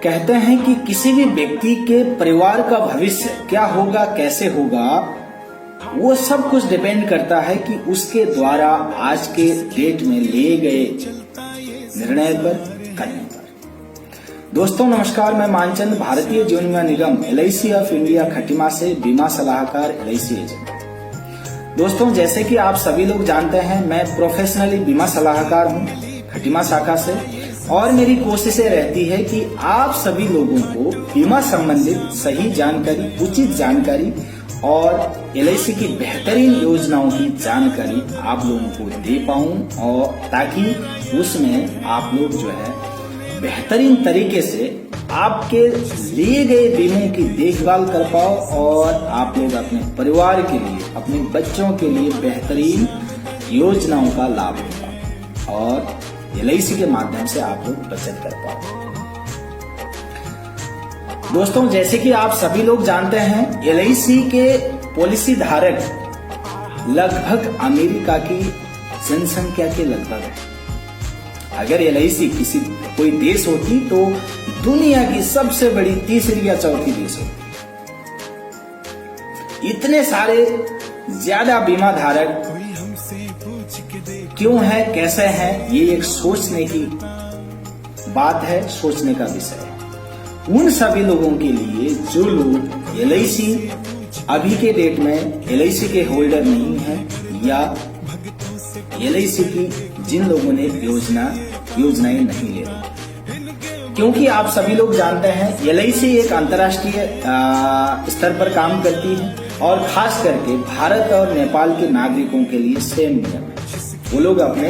कहते हैं कि किसी भी व्यक्ति के परिवार का भविष्य क्या होगा, कैसे होगा, वो सब कुछ डिपेंड करता है कि उसके द्वारा आज के डेट में लिए गए निर्णय पर, कदम पर। दोस्तों नमस्कार, मैं मानचंद, भारतीय जीवन बीमा निगम LIC ऑफ इंडिया खटीमा से बीमा सलाहकार LIC एजेंट। दोस्तों जैसे कि आप सभी लोग जानते हैं, मैं प्रोफेशनली बीमा सलाहकार हूं खटीमा शाखा से, और मेरी कोशिशें रहती है कि आप सभी लोगों को बीमा संबंधित सही जानकारी, उचित जानकारी और LIC की बेहतरीन योजनाओं की जानकारी आप लोगों को दे पाऊं, और ताकि उसमें आप लोग जो है बेहतरीन तरीके से आपके लिए गए बीमों की देखभाल कर पाओ और आप लोग अपने परिवार के लिए, अपने बच्चों के लिए बेहतरीन योजनाओं का लाभ उठाओ और LIC के माध्यम से आप लोग बचत कर पाओ। दोस्तों जैसे कि आप सभी लोग जानते हैं, LIC के पॉलिसी धारक लगभग अमेरिका की जनसंख्या के लगभग है। अगर LIC किसी कोई देश होती तो दुनिया की सबसे बड़ी तीसरी या चौथी देश होती। इतने सारे ज्यादा बीमा धारक क्यों है, कैसे है, ये एक सोचने की बात है, सोचने का विषय है। उन सभी लोगों के लिए जो लोग LIC अभी के डेट में LIC के होल्डर नहीं है, या LIC की जिन लोगों ने योजनाएं नहीं ले रही, क्योंकि आप सभी लोग जानते हैं LIC एक अंतर्राष्ट्रीय स्तर पर काम करती है और खास करके भारत और नेपाल के नागरिकों के लिए सेम नियम है। वो लोग अपने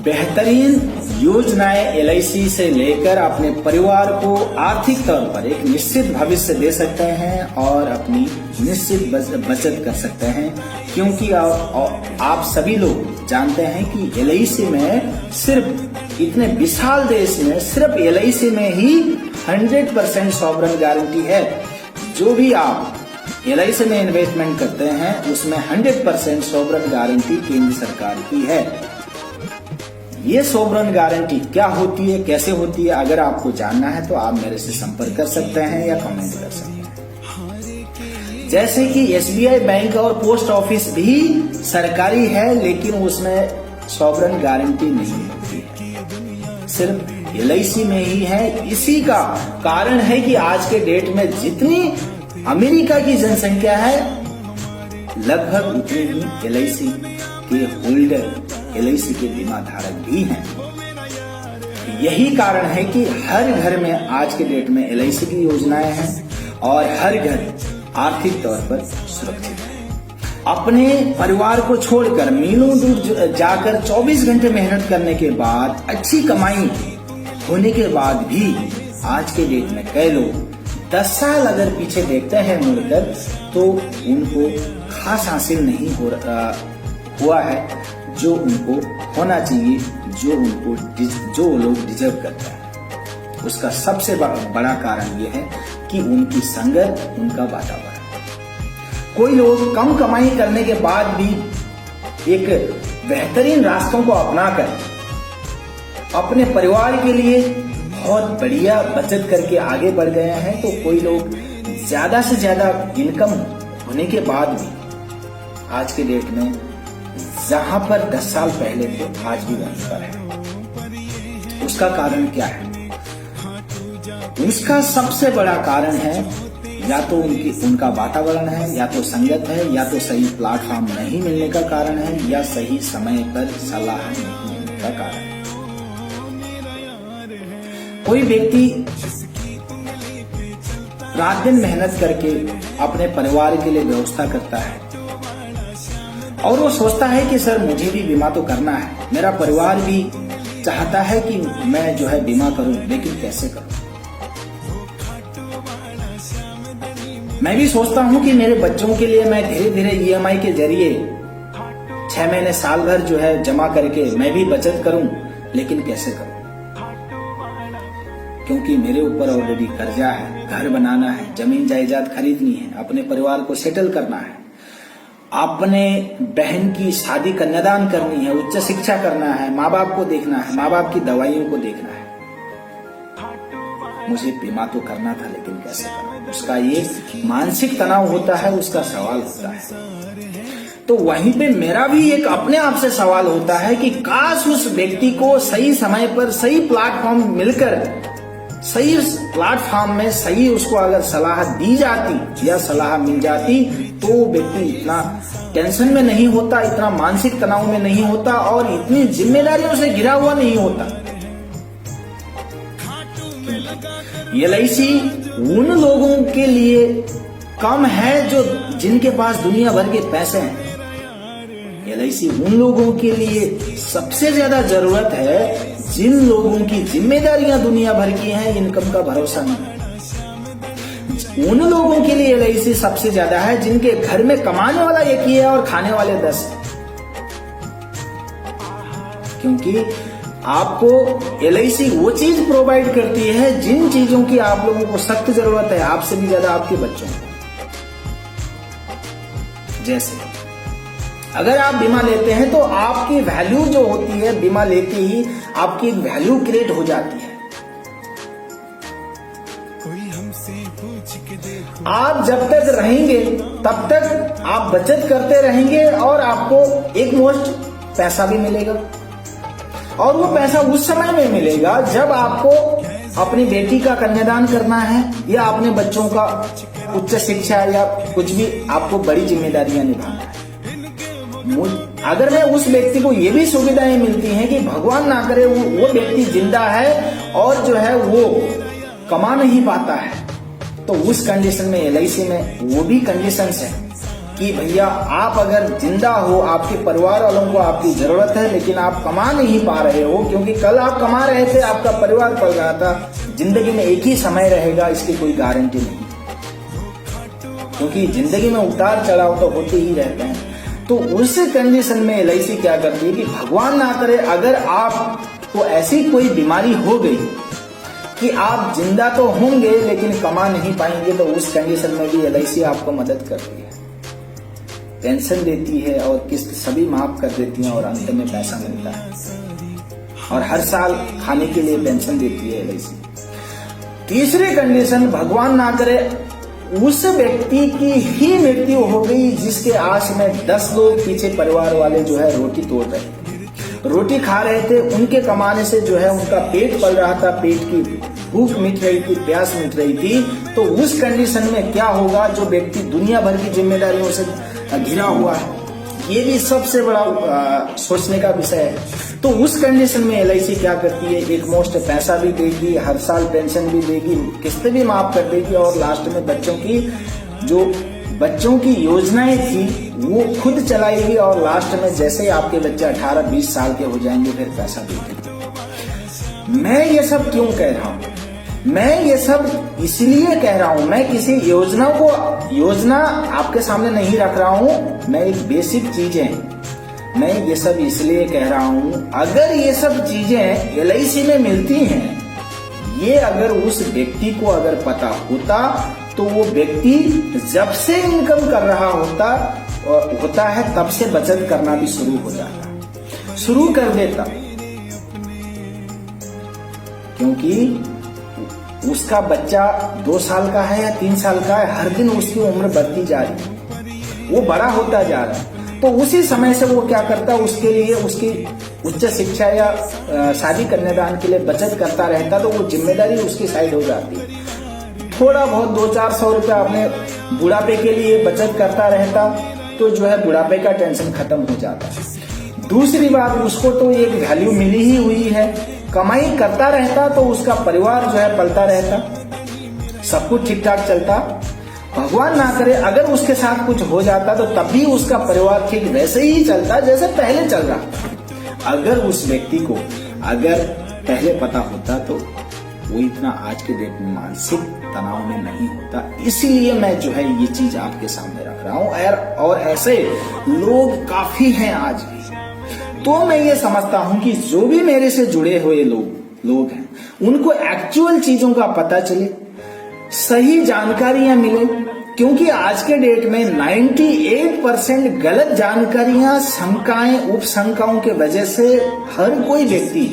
बेहतरीन योजनाएं LIC से लेकर अपने परिवार को आर्थिक तौर पर एक निश्चित भविष्य दे सकते हैं और अपनी निश्चित बचत कर सकते हैं, क्योंकि आप सभी लोग जानते हैं कि LIC में सिर्फ इतने विशाल देश में सिर्फ LIC में ही 100% सॉवरेन गारंटी है। जो भी आप LIC में इन्वेस्टमेंट करते हैं उसमें 100% सॉवरेन गारंटी केंद्र सरकार की है। ये सॉवरेन गारंटी क्या होती है, कैसे होती है, अगर आपको जानना है तो आप मेरे से संपर्क कर सकते हैं या कमेंट कर सकते हैं। जैसे कि SBI बैंक और पोस्ट ऑफिस भी सरकारी है, लेकिन उसमें सॉवरेन गारंटी नहीं होती है, सिर्फ LIC में ही है। इसी का कारण है कि आज के डेट में जितनी अमेरिका की जनसंख्या है, लगभग उतने ही LIC के होल्डर, LIC के बीमा धारक भी हैं। यही कारण है कि हर घर में आज के डेट में LIC की योजनाएं हैं और हर घर आर्थिक तौर पर सुरक्षित है। अपने परिवार को छोड़कर मीलों दूर जाकर 24 घंटे मेहनत करने के बाद, अच्छी कमाई होने के बाद भी आज के डेट में कई लोग 10 साल अगर पीछे देखते हैं मुड़कर, तो उनको खास हासिल नहीं हुआ है जो उनको होना चाहिए, जो लोग डिजर्व करते हैं। उसका सबसे बड़ा कारण यह है कि उनकी संगत, उनका वातावरण। कोई लोग कम कमाई करने के बाद भी एक बेहतरीन रास्तों को अपनाकर अपने परिवार के लिए बहुत बढ़िया बचत करके आगे बढ़ गए हैं, तो कोई लोग ज्यादा से ज्यादा इनकम होने के बाद भी आज के डेट में जहां पर 10 साल पहले थे आज भी वहीं पर है। उसका कारण क्या है? उसका सबसे बड़ा कारण है या तो उनका वातावरण है, या तो संगत है, या तो सही प्लेटफॉर्म नहीं मिलने का कारण है, या सही समय पर सलाह नहीं मिलने का कारण है। कोई व्यक्ति रात दिन मेहनत करके अपने परिवार के लिए व्यवस्था करता है और वो सोचता है कि सर मुझे भी बीमा तो करना है, मेरा परिवार भी चाहता है कि मैं जो है बीमा करूं, लेकिन कैसे करूं। मैं भी सोचता हूं कि मेरे बच्चों के लिए मैं धीरे धीरे EMI के जरिए 6 महीने साल भर जो है जमा करके मैं भी बचत करूं, लेकिन कैसे करूं, क्योंकि मेरे ऊपर ऑलरेडी कर्जा है, घर बनाना है, जमीन जायदाद खरीदनी है, अपने परिवार को सेटल करना है, अपने बहन की शादी कन्यादान करनी है, उच्च शिक्षा करना है, माँ बाप को देखना है, माँ बाप की दवाइयों को देखना है। मुझे बीमा तो करना था लेकिन कैसे करूं। उसका ये मानसिक तनाव होता है, उसका सवाल होता है। तो वहीं पे मेरा भी एक अपने आप से सवाल होता है कि काश उस व्यक्ति को सही समय पर सही प्लेटफॉर्म मिलकर, सही प्लेटफॉर्म में सही उसको अगर सलाह दी जाती या सलाह मिल जाती तो वो व्यक्ति इतना टेंशन में नहीं होता, इतना मानसिक तनाव में नहीं होता और इतनी जिम्मेदारियों से घिरा हुआ नहीं होता। LIC उन लोगों के लिए कम है जो जिनके पास दुनिया भर के पैसे हैं। LIC उन लोगों के लिए सबसे ज्यादा जरूरत है जिन लोगों की जिम्मेदारियां दुनिया भर की हैं, इनकम का भरोसा नहीं। उन लोगों के लिए LIC सबसे ज्यादा है जिनके घर में कमाने वाला एक ही है और खाने वाले 10। क्योंकि आपको LIC वो चीज प्रोवाइड करती है जिन चीजों की आप लोगों को सख्त जरूरत है, आपसे भी ज्यादा आपके बच्चों को। जैसे अगर आप बीमा लेते हैं तो आपकी वैल्यू जो होती है, बीमा लेते ही आपकी एक वैल्यू क्रिएट हो जाती है। आप जब तक रहेंगे तब तक आप बचत करते रहेंगे और आपको एक मुश्त पैसा भी मिलेगा। और वो पैसा उस समय में मिलेगा जब आपको अपनी बेटी का कन्यादान करना है या अपने बच्चों का उच्च शिक्षा या कुछ भी आपको बड़ी जिम्मेदारियां निभाना है। अगर मैं उस व्यक्ति को ये भी सुविधाएं मिलती हैं कि भगवान ना करे वो व्यक्ति जिंदा है और जो है वो कमा नहीं पाता है, तो उस कंडीशन में LIC में वो भी कंडीशंस है कि भैया आप अगर जिंदा हो, आपके परिवार वालों को आपकी जरूरत है लेकिन आप कमा नहीं पा रहे हो, क्योंकि कल आप कमा रहे थे, आपका परिवार पल रहा था। जिंदगी में एक ही समय रहेगा, इसकी कोई गारंटी नहीं, क्योंकि जिंदगी में उतार चढ़ाव तो होते ही रहते हैं। तो उस कंडीशन में LIC क्या करती है कि भगवान ना करे अगर आपको ऐसी कोई बीमारी हो गई कि आप जिंदा तो होंगे लेकिन कमा नहीं पाएंगे, तो उस कंडीशन में भी LIC आपको मदद करती है, पेंशन देती है और किस्त सभी माफ कर देती है और अंत में पैसा मिलता है। और हर साल खाने के लिए पेंशन देती है LIC। तीसरी कंडीशन, भगवान ना करे उस व्यक्ति की ही मृत्यु हो गई जिसके आस में 10 लोग पीछे परिवार वाले जो है रोटी तोड़ रहे थे, रोटी खा रहे थे, उनके कमाने से जो है उनका पेट पल रहा था, पेट की भूख मिट रही थी, प्यास मिट रही थी। तो उस कंडीशन में क्या होगा, जो व्यक्ति दुनिया भर की जिम्मेदारियों से घिरा हुआ है, ये भी सबसे बड़ा सोचने का विषय है। तो उस कंडीशन में LIC क्या करती है, एक मुश्त पैसा भी देगी, हर साल पेंशन भी देगी, किस्तें भी माफ कर देगी और लास्ट में बच्चों की योजनाएं थी वो खुद चलाएगी और लास्ट में जैसे ही आपके बच्चे 18-20 साल के हो जाएंगे फिर पैसा देगी। मैं ये सब क्यों कह रहा हूँ? मैं ये सब इसलिए कह रहा हूँ, मैं किसी योजना आपके सामने नहीं रख रहा हूँ, मैं एक बेसिक चीजें मैं ये सब इसलिए कह रहा हूँ। अगर ये सब चीजें LIC में मिलती हैं, ये अगर उस व्यक्ति को अगर पता होता तो वो व्यक्ति जब से इनकम कर रहा होता है तब से बचत करना भी शुरू कर देता, क्योंकि उसका बच्चा 2 साल का है या 3 साल का है, हर दिन उसकी उम्र बढ़ती जा रही है, वो बड़ा होता जा रहा है। तो उसी समय से वो क्या करता, उसके लिए उसकी उच्च शिक्षा या शादी कन्यादान के लिए बचत करता रहता, तो वो जिम्मेदारी उसकी साइड हो जाती है। थोड़ा बहुत 200-400 रुपया अपने बुढ़ापे के लिए बचत करता रहता, तो जो है बुढ़ापे का टेंशन खत्म हो जाता है। दूसरी बात, उसको तो एक वैल्यू मिली ही हुई है, कमाई करता रहता तो उसका परिवार जो है पलता रहता, सब कुछ ठीक ठाक चलता। भगवान ना करे अगर उसके साथ कुछ हो जाता तो तब भी उसका परिवार ठीक वैसे ही चलता जैसे पहले चल रहा था। अगर उस व्यक्ति को अगर पहले पता होता तो वो इतना आज के डेट में मानसिक तनाव में नहीं होता। इसीलिए मैं जो है ये चीज आपके सामने रख रहा हूँ और ऐसे लोग काफी हैं आज भी। तो मैं ये समझता हूँ कि जो भी मेरे से जुड़े हुए लोग हैं उनको एक्चुअल चीजों का पता चले, सही जानकारियां मिले, क्योंकि आज के डेट में 98% गलत जानकारियां, शंकाएं, उपशंकाओं के वजह से हर कोई व्यक्ति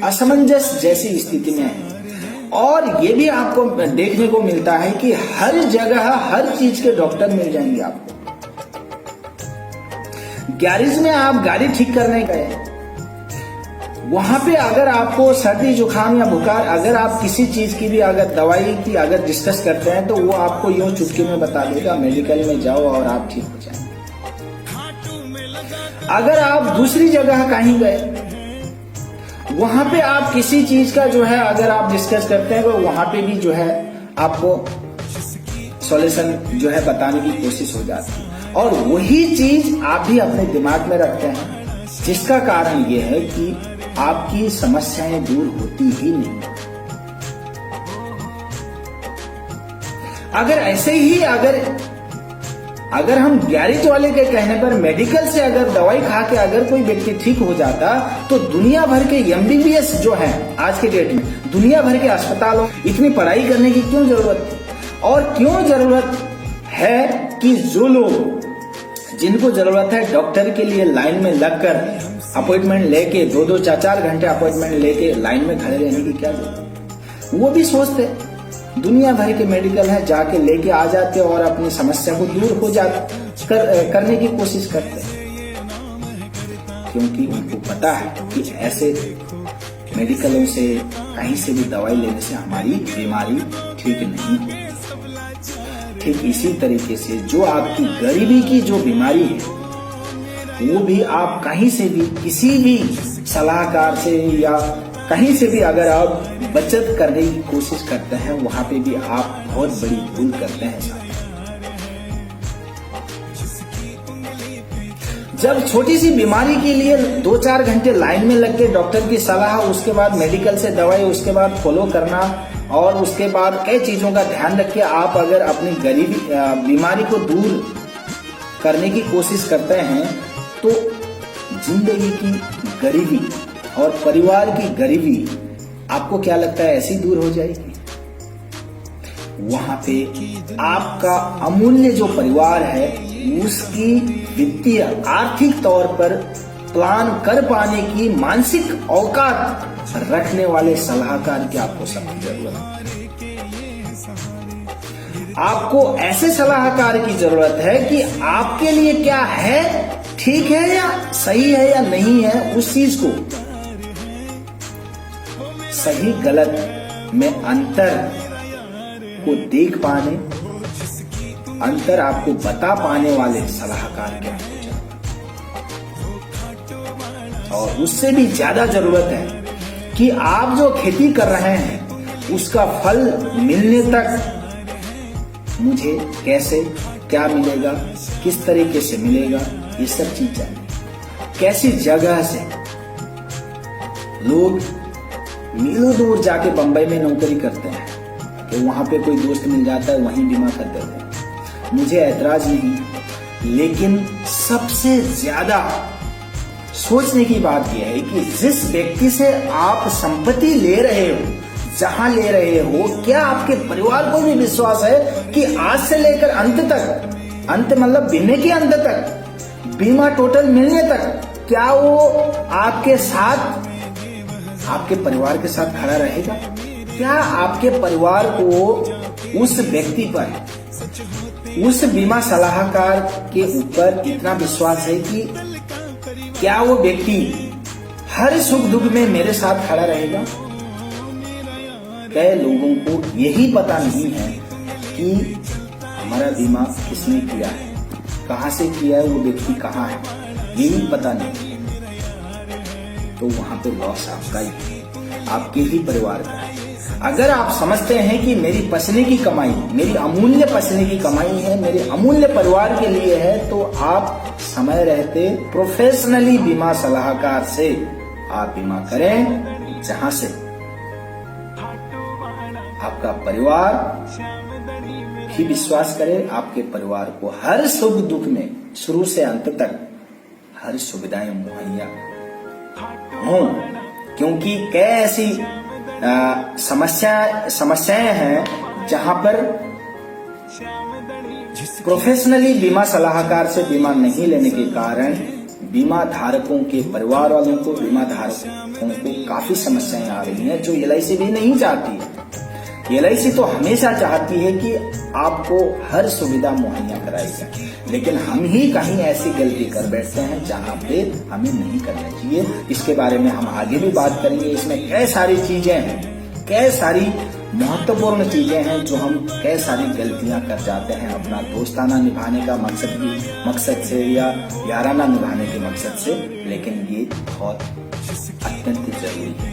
असमंजस जैसी स्थिति में है। और ये भी आपको देखने को मिलता है कि हर जगह हर चीज के डॉक्टर मिल जाएंगे आपको। गैरेज में आप गाड़ी ठीक करने गए, वहां पे अगर आपको सर्दी जुकाम या बुखार, अगर आप किसी चीज की भी अगर दवाई की अगर डिस्कस करते हैं तो वो आपको यूं चुटकी में बता देगा, मेडिकल में जाओ और आप ठीक हो जाएंगे। अगर आप दूसरी जगह कहीं गए, वहां पे आप किसी चीज का जो है अगर आप डिस्कस करते हैं तो वहां पे भी जो है आपको सॉल्यूशन जो है बताने की कोशिश हो जाती है, और वही चीज आप भी अपने दिमाग में रखते हैं, जिसका कारण ये है कि आपकी समस्याएं दूर होती ही नहीं। अगर ऐसे ही अगर हम गैरेज वाले के कहने पर मेडिकल से अगर दवाई खा के अगर कोई व्यक्ति ठीक हो जाता, तो दुनिया भर के MBBS जो है आज के डेट में, दुनिया भर के अस्पतालों इतनी पढ़ाई करने की क्यों जरूरत थी? और क्यों जरूरत है कि जो लोग जिनको जरूरत है डॉक्टर के लिए लाइन में लगकर अपॉइंटमेंट लेके 2-2, 4-4 घंटे अपॉइंटमेंट लेके लाइन में खड़े रहने की क्या जरूरत? वो भी सोचते दुनिया भर के मेडिकल है, जाके लेके आ जाते और अपनी समस्या को दूर हो करने की कोशिश करते हैं, क्योंकि उनको पता है कि ऐसे मेडिकलों से कहीं से भी दवाई लेने से हमारी बीमारी ठीक नहीं होती। ठीक इसी तरीके से जो आपकी गरीबी की जो बीमारी है, वो भी आप कहीं से भी किसी भी सलाहकार से या कहीं से भी अगर आप बचत करने की कोशिश करते हैं, वहां पे भी आप बहुत बड़ी भूल करते हैं। जब छोटी सी बीमारी के लिए 2-4 घंटे लाइन में लग के डॉक्टर की सलाह, उसके बाद मेडिकल से दवाई, उसके बाद फॉलो करना और उसके बाद कई चीजों का ध्यान रख के आप अगर अपनी गरीबी बीमारी को दूर करने की कोशिश करते हैं, तो जिंदगी की गरीबी और परिवार की गरीबी आपको क्या लगता है ऐसी दूर हो जाएगी? वहां पे आपका अमूल्य जो परिवार है, उसकी वित्तीय आर्थिक तौर पर प्लान कर पाने की मानसिक औकात रखने वाले सलाहकार की आपको सख्त जरूरत है। आपको ऐसे सलाहकार की जरूरत है कि आपके लिए क्या है, ठीक है या सही है या नहीं है, उस चीज को सही गलत में अंतर को देख पाने, अंतर आपको बता पाने वाले सलाहकार के आपको जरूरत। और उससे भी ज्यादा जरूरत है कि आप जो खेती कर रहे हैं उसका फल मिलने तक मुझे कैसे, क्या मिलेगा, किस तरीके से मिलेगा, ये सब चीज चाहिए। कैसी जगह से लोग मीलों दूर जाके बंबई में नौकरी करते हैं कि वहां पे कोई दोस्त मिल जाता है, वहीं बीमा कर देते हैं। मुझे ऐतराज नहीं, लेकिन सबसे ज्यादा सोचने की बात यह है कि जिस व्यक्ति से आप संपत्ति ले रहे हो, जहां ले रहे हो, क्या आपके परिवार को भी विश्वास है कि आज से लेकर अंत तक, अंत मतलब बीमे के अंत तक, बीमा टोटल मिलने तक, क्या वो आपके साथ, आपके परिवार के साथ खड़ा रहेगा? क्या आपके परिवार को उस व्यक्ति पर, उस बीमा सलाहकार के ऊपर इतना विश्वास है कि क्या वो व्यक्ति हर सुख दुख में मेरे साथ खड़ा रहेगा? कई लोगों को यही पता नहीं है कि हमारा बीमा किसने किया है, कहां से किया है, वो व्यक्ति कहां है, यही पता नहीं। तो वहां पे लॉस आपका ही, आपके ही परिवार का है। अगर आप समझते हैं कि मेरी पसीने की कमाई, मेरी अमूल्य पसीने की कमाई है, मेरे अमूल्य परिवार के लिए है, तो आप समय रहते प्रोफेशनली बीमा सलाहकार से आप बीमा करें, जहां से आपका परिवार भी विश्वास करे, आपके परिवार को हर सुख दुख में शुरू से अंत तक हर सुविधाएं मुहैया हो। क्योंकि कई ऐसी समस्याएं हैं जहां पर प्रोफेशनली बीमा सलाहकार से बीमा नहीं लेने के कारण बीमा धारकों के परिवार वालों को, बीमा धारकों को काफी समस्याएं आ रही हैं, जो LIC भी नहीं चाहती है। LIC तो हमेशा चाहती है कि आपको हर सुविधा मुहैया कराई जाए, लेकिन हम ही कहीं ऐसी गलती कर बैठते हैं जहां पे हमें नहीं करना चाहिए। इसके बारे में हम आगे भी बात करेंगे। इसमें कई सारी चीजें हैं, कई सारी महत्वपूर्ण चीजें हैं जो हम कई सारी गलतियां कर जाते हैं अपना दोस्ताना निभाने का मकसद से या याराना निभाने के मकसद से, लेकिन ये बहुत अत्यंत जरूरी है।